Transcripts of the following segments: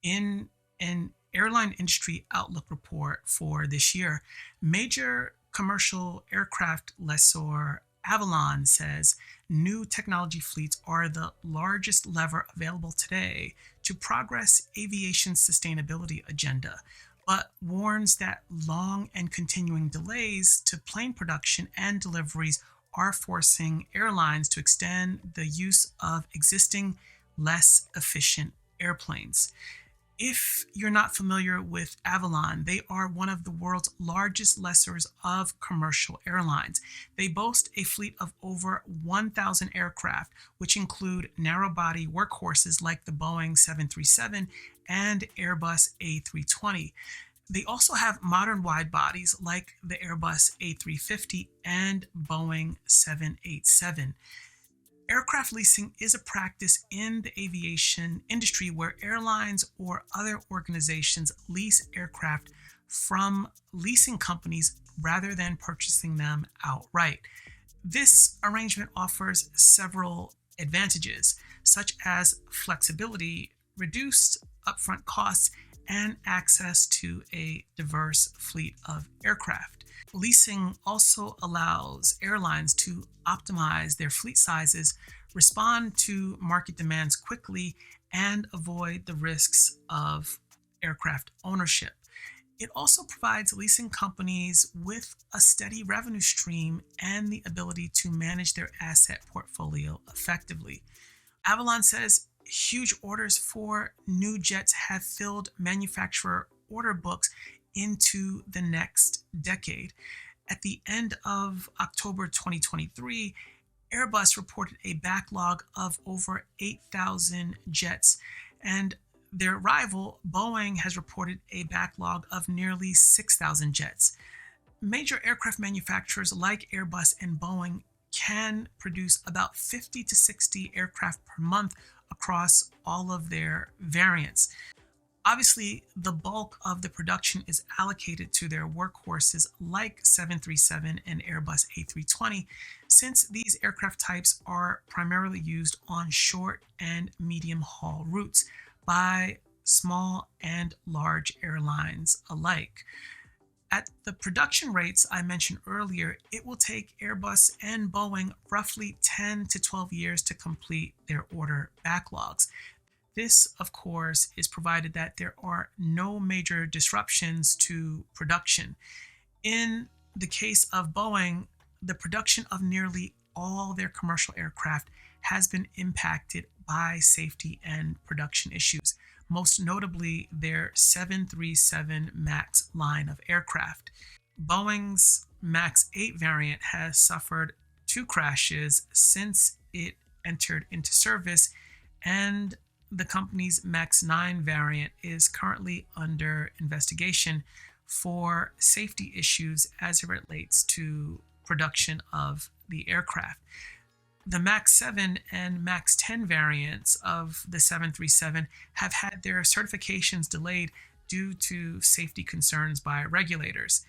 In an airline industry outlook report for this year, major commercial aircraft lessor Avolon says new technology fleets are the largest lever available today to progress aviation's sustainability agenda, but warns that long and continuing delays to plane production and deliveries are forcing airlines to extend the use of existing, less efficient airplanes. If you're not familiar with Avalon, they are one of the world's largest lessors of commercial airlines. They boast a fleet of over 1,000 aircraft, which include narrow body workhorses like the Boeing 737 and Airbus A320. They also have modern wide bodies like the Airbus A350 and Boeing 787. Aircraft leasing is a practice in the aviation industry where airlines or other organizations lease aircraft from leasing companies rather than purchasing them outright. This arrangement offers several advantages, such as flexibility, reduced upfront costs, and access to a diverse fleet of aircraft. Leasing also allows airlines to optimize their fleet sizes, respond to market demands quickly, and avoid the risks of aircraft ownership. It also provides leasing companies with a steady revenue stream and the ability to manage their asset portfolio effectively. Avalon says huge orders for new jets have filled manufacturer order books into the next decade. At the end of October 2023, Airbus reported a backlog of over 8,000 jets, and their rival, Boeing, has reported a backlog of nearly 6,000 jets. Major aircraft manufacturers like Airbus and Boeing can produce about 50 to 60 aircraft per month across all of their variants. Obviously, the bulk of the production is allocated to their workhorses like 737 and Airbus A320, since these aircraft types are primarily used on short and medium haul routes by small and large airlines alike. At the production rates I mentioned earlier, it will take Airbus and Boeing roughly 10 to 12 years to complete their order backlogs. This, of course, is provided that there are no major disruptions to production. In the case of Boeing, the production of nearly all their commercial aircraft has been impacted by safety and production issues, most notably their 737 MAX line of aircraft. Boeing's MAX 8 variant has suffered two crashes since it entered into service, and the company's MAX 9 variant is currently under investigation for safety issues as it relates to production of the aircraft. The MAX 7 and MAX 10 variants of the 737 have had their certifications delayed due to safety concerns by regulators.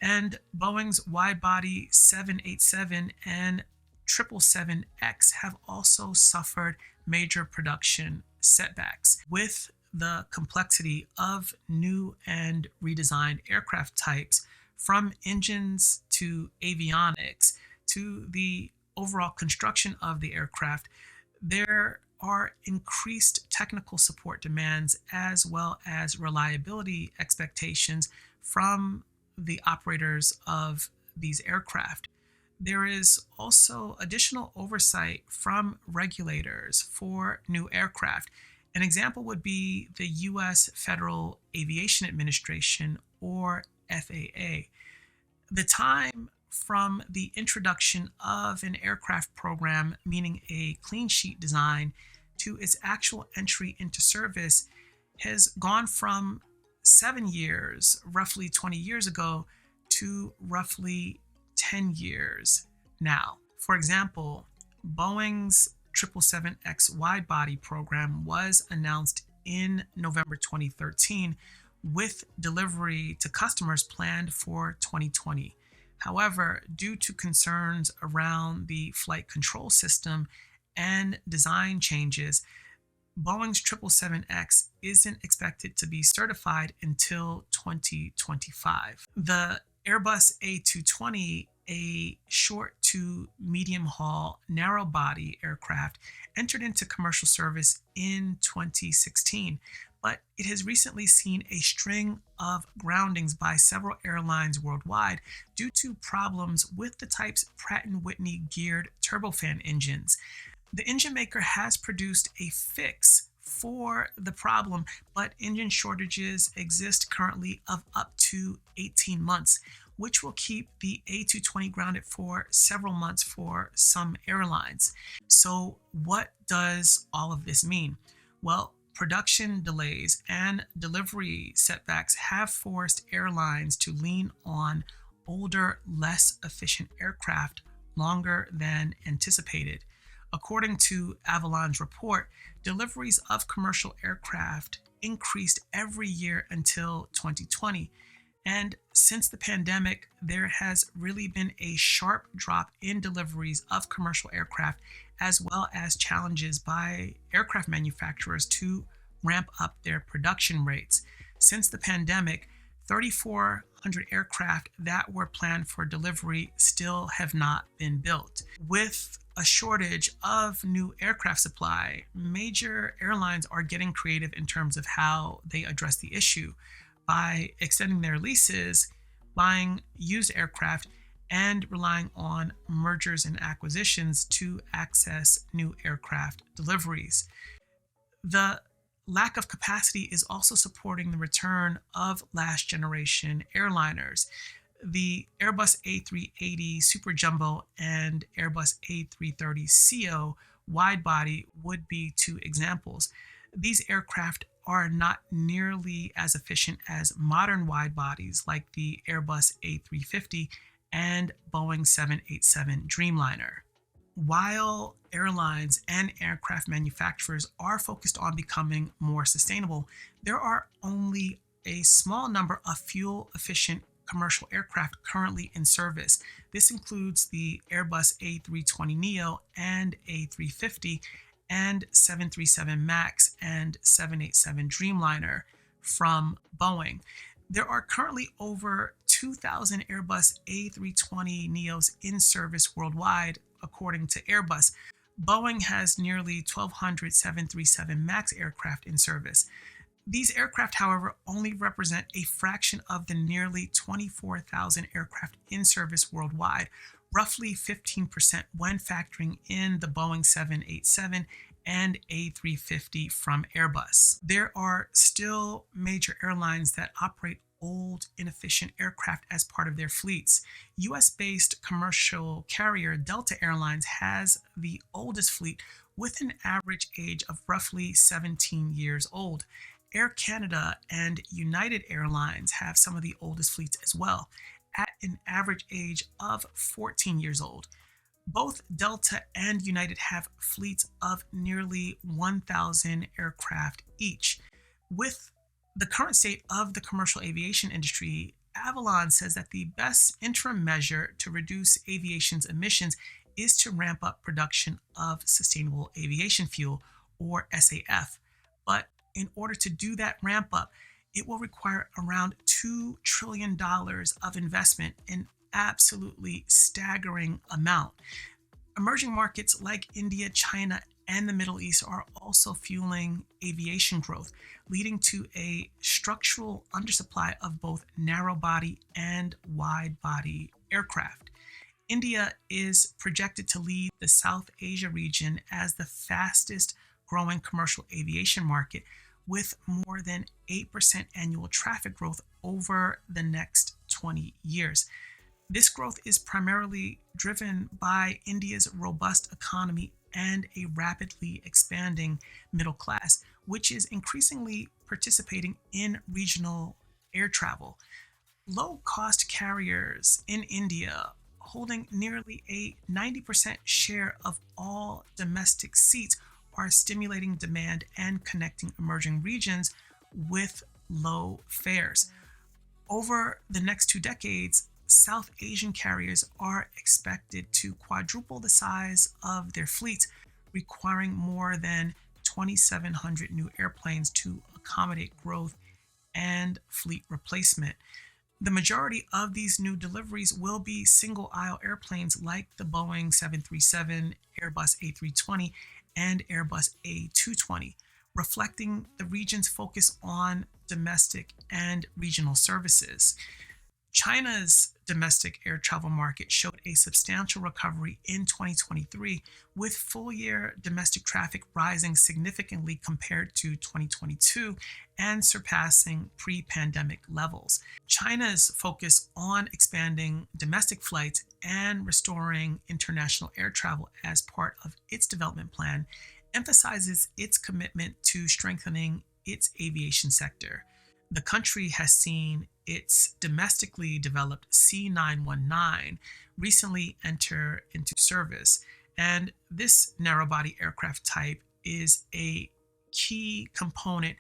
And Boeing's wide-body 787 and 777X have also suffered major production setbacks. With the complexity of new and redesigned aircraft types, from engines to avionics to the overall construction of the aircraft, there are increased technical support demands as well as reliability expectations from the operators of these aircraft. There is also additional oversight from regulators for new aircraft. An example would be the U.S. Federal Aviation Administration, or FAA. The time from the introduction of an aircraft program, meaning a clean sheet design, to its actual entry into service has gone from 7 years, roughly 20 years ago, to roughly 10 years now. For example, Boeing's 777X wide-body program was announced in November 2013, with delivery to customers planned for 2020. However, due to concerns around the flight control system and design changes, Boeing's 777X isn't expected to be certified until 2025. The Airbus A220, a short to medium haul narrow body aircraft, entered into commercial service in 2016, but it has recently seen a string of groundings by several airlines worldwide due to problems with the type's Pratt& Whitney geared turbofan engines. The engine maker has produced a fix for the problem, but engine shortages exist currently of up to 18 months, which will keep the A220 grounded for several months for some airlines. So, what does all of this mean? Well, production delays and delivery setbacks have forced airlines to lean on older, less efficient aircraft longer than anticipated. According to Avolon's report, deliveries of commercial aircraft increased every year until 2020. And since the pandemic, there has really been a sharp drop in deliveries of commercial aircraft, as well as challenges by aircraft manufacturers to ramp up their production rates. Since the pandemic, 3,400 aircraft that were planned for delivery still have not been built. With a shortage of new aircraft supply, major airlines are getting creative in terms of how they address the issue by extending their leases, buying used aircraft, and relying on mergers and acquisitions to access new aircraft deliveries. The lack of capacity is also supporting the return of last generation airliners. The Airbus A380 Super Jumbo and Airbus A330ceo widebody would be two examples. These aircraft are not nearly as efficient as modern widebodies like the Airbus A350 and Boeing 787 Dreamliner. While airlines and aircraft manufacturers are focused on becoming more sustainable, there are only a small number of fuel efficient commercial aircraft currently in service. This includes the Airbus A320neo and A350 and 737 MAX and 787 Dreamliner from Boeing. There are currently over 2,000 Airbus A320neos in service worldwide, according to Airbus. Boeing has nearly 1,200 737 MAX aircraft in service. These aircraft, however, only represent a fraction of the nearly 24,000 aircraft in service worldwide, roughly 15% when factoring in the Boeing 787 and A350 from Airbus. There are still major airlines that operate old, inefficient aircraft as part of their fleets. US-based commercial carrier Delta Airlines has the oldest fleet with an average age of roughly 17 years old. Air Canada and United Airlines have some of the oldest fleets as well, at an average age of 14 years old. Both Delta and United have fleets of nearly 1,000 aircraft each. With the current state of the commercial aviation industry, Avolon says that the best interim measure to reduce aviation's emissions is to ramp up production of sustainable aviation fuel, or SAF. But in order to do that ramp up, it will require around $2 trillion of investment, an absolutely staggering amount. Emerging markets like India, China, and the Middle East are also fueling aviation growth, leading to a structural undersupply of both narrow body and wide body aircraft. India is projected to lead the South Asia region as the fastest growing commercial aviation market, with more than 8% annual traffic growth over the next 20 years. This growth is primarily driven by India's robust economy and a rapidly expanding middle class, which is increasingly participating in regional air travel. Low-cost carriers in India, holding nearly a 90% share of all domestic seats, are stimulating demand and connecting emerging regions with low fares. Over the next 2 decades, South Asian carriers are expected to quadruple the size of their fleets, requiring more than 2,700 new airplanes to accommodate growth and fleet replacement. The majority of these new deliveries will be single aisle airplanes like the Boeing 737, Airbus A320, and Airbus A220, reflecting the region's focus on domestic and regional services. China's domestic air travel market showed a substantial recovery in 2023, with full year domestic traffic rising significantly compared to 2022 and surpassing pre pandemic levels. China's focus on expanding domestic flights and restoring international air travel as part of its development plan emphasizes its commitment to strengthening its aviation sector. The country has seen its domestically developed C919 recently enter into service, and this narrow body aircraft type is a key component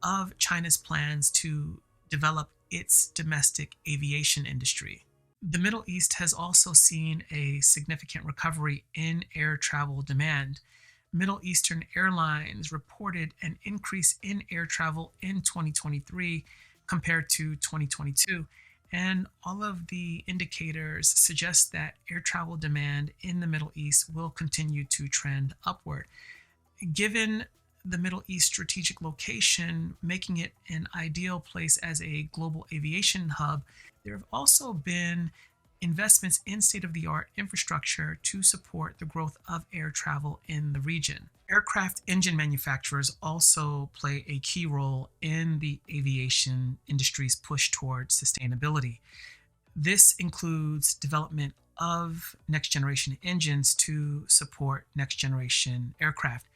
of China's plans to develop its domestic aviation industry. The Middle East has also seen a significant recovery in air travel demand. Middle Eastern Airlines reported an increase in air travel in 2023 compared to 2022, and all of the indicators suggest that air travel demand in the Middle East will continue to trend upward. Given the Middle East strategic location, making it an ideal place as a global aviation hub, there have also been investments in state of the art infrastructure to support the growth of air travel in the region. Aircraft engine manufacturers also play a key role in the aviation industry's push towards sustainability. This includes development of next generation engines to support next generation aircraft.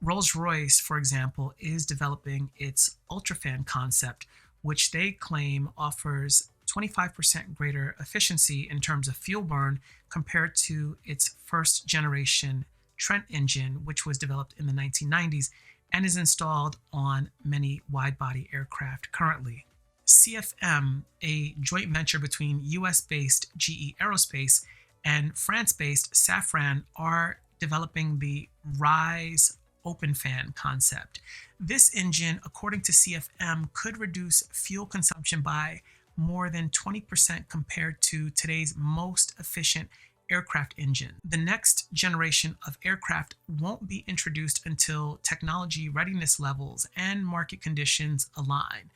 Rolls-Royce, for example, is developing its UltraFan concept, which they claim offers 25% greater efficiency in terms of fuel burn compared to its first generation Trent engine, which was developed in the 1990s and is installed on many wide-body aircraft currently. CFM, a joint venture between US-based GE Aerospace and France-based Safran, are developing the Rise open fan concept. This engine, according to CFM, could reduce fuel consumption by more than 20% compared to today's most efficient aircraft engine. The next generation of aircraft won't be introduced until technology readiness levels and market conditions align.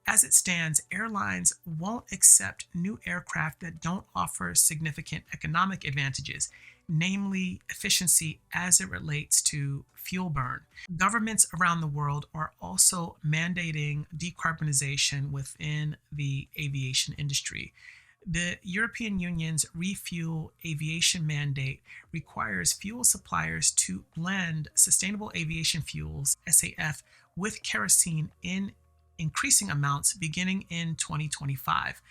As it stands, airlines won't accept new aircraft that don't offer significant economic advantages, namely efficiency as it relates to fuel burn. Governments around the world are also mandating decarbonization within the aviation industry. The European Union's Refuel Aviation mandate requires fuel suppliers to blend sustainable aviation fuels, SAF, with kerosene in increasing amounts beginning in 2025.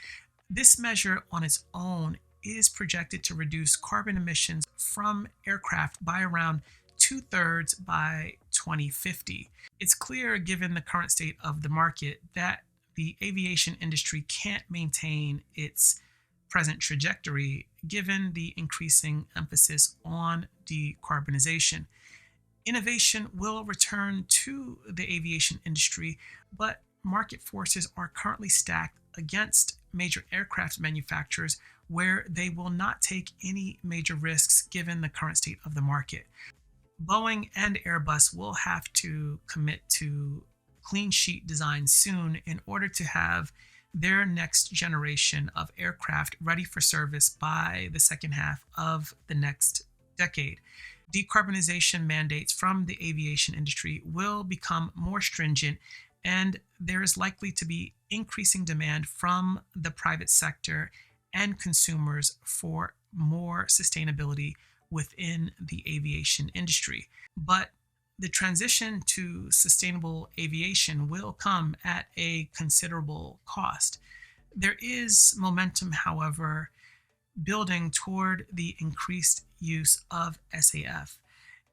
This measure on its own is projected to reduce carbon emissions from aircraft by around 2/3 by 2050. It's clear, given the current state of the market, that the aviation industry can't maintain its present trajectory given the increasing emphasis on decarbonization. Innovation will return to the aviation industry, but market forces are currently stacked against major aircraft manufacturers where they will not take any major risks given the current state of the market. Boeing and Airbus will have to commit to clean sheet design soon in order to have their next generation of aircraft ready for service by the second half of the next decade. Decarbonization mandates from the aviation industry will become more stringent, and there is likely to be increasing demand from the private sector and consumers for more sustainability within the aviation industry. But the transition to sustainable aviation will come at a considerable cost. There is momentum, however, building toward the increased use of SAF.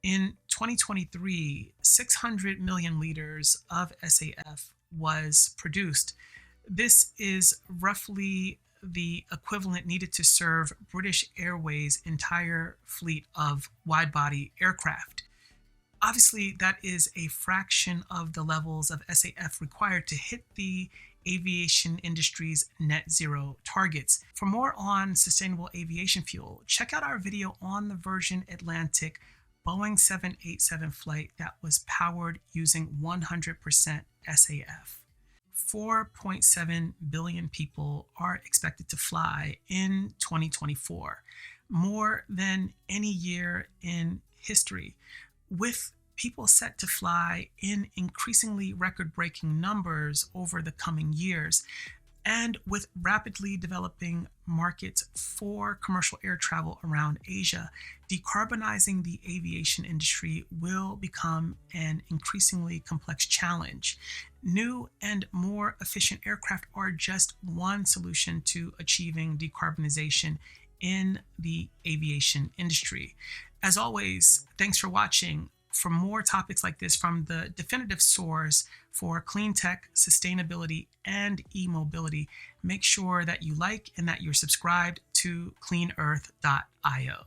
In 2023, 600 million liters of SAF was produced. This is roughly the equivalent needed to serve British Airways' entire fleet of wide-body aircraft. Obviously, that is a fraction of the levels of SAF required to hit the aviation industry's net zero targets. For more on sustainable aviation fuel, check out our video on the Virgin Atlantic Boeing 787 flight that was powered using 100% SAF. 4.7 billion people are expected to fly in 2024, more than any year in history, with people set to fly in increasingly record breaking numbers over the coming years. And with rapidly developing markets for commercial air travel around Asia, decarbonizing the aviation industry will become an increasingly complex challenge. New and more efficient aircraft are just one solution to achieving decarbonization in the aviation industry. As always, thanks for watching. For more topics like this from the definitive source for clean tech, sustainability, and e-mobility, make sure that you like and that you're subscribed to cleanearth.io.